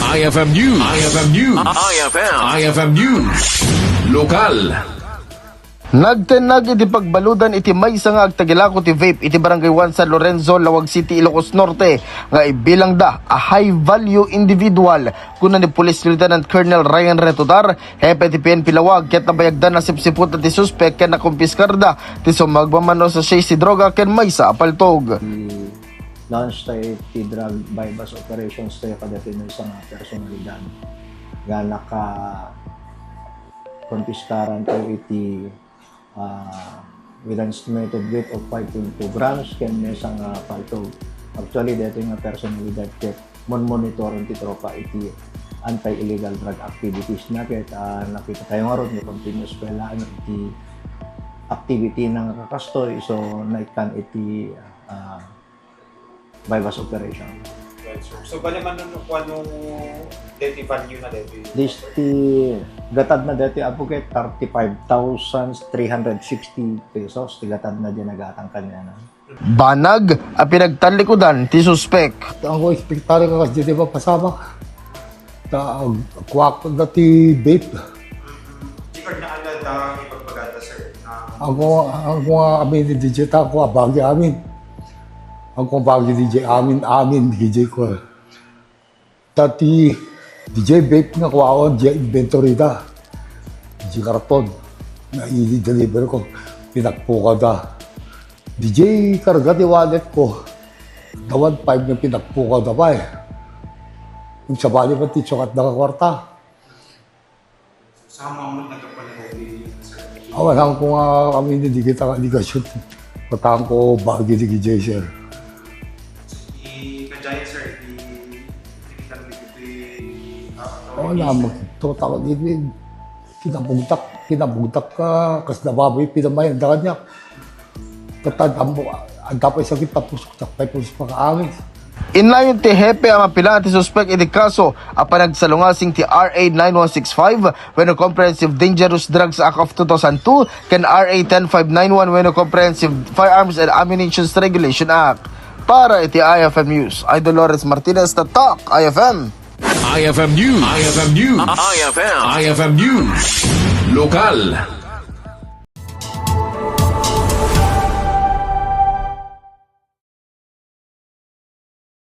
IFM News. IFM News. IFM News. Lokal. Nagtenag iti pagbaludan iti maysa nga agtagilako ti vape iti barangay 1 San Lorenzo, Lawag City, Ilocos Norte nga ibilang da a high value individual kuna ni Police Lieutenant Colonel Ryan Retudar hepe ti PNP Lawag ket nabayagdan na sipsiput ti suspect ken nakumpiskarda ti sumagmamano sa siya si droga ken maysa apaltog. Launch tayo ti drug bypass operations tayo kadating ng isang personalidad nga naka konpiskaran tayo iti with an estimated weight of 5.2 grams ken isang paltog. Actually dito nga personalidad ket monitoran ti tropa iti anti-illegal drug activities na ket nakita tayo nga ron nga continuous pelaan iti activity ng kakastoy so naikan iti bypass operation. Right, sir. So, bali man nung anong deti value na deti? This gatad na dati apo kay 35,360 pesos. Gatad na din nagatang kanya na. Banag a pinagtalikudan ti suspect. Ang ko expectare ka kasi di ba pasama ta kwak na ti vape. Chikard na agad ang ipagpagata, sir. Ako amin ni DJ ta ko abagi amin. Ako bagi DJ amin DJ ko. Tati DJ vape nga kwaon DJ inventory da. DJ karton na i-deliver ko pinagpuka da. DJ karga di wallet ko. Dawan 5 na pinagpuka da pa eh. Kung sabali pa ti tsukat na kakwarta. Sama mo nagkapanagay, sir. Awalan ko nga kami hindi kita shoot. Patang ko bagi di DJ sir. I-kajay, sir. I-kinitan mo Wala mo ito tawag din. Kinabugtak ka kasi nababoy pinamayan da kanya. Tatandaan mo ang dapat sakit tapos takpay po sa pag-aamit. Inlayon ti hepe ang mapila ti suspect iti kaso a panagsalungasing ti RA 9165 when a Comprehensive Dangerous Drugs Act of 2002 ken RA 10591 when a Comprehensive Firearms and Ammunition Regulation Act. Para iti IFM News, ay Dolores Martinez, Tatak, IFM. IFM News. IFM News. IFM News. Lokal.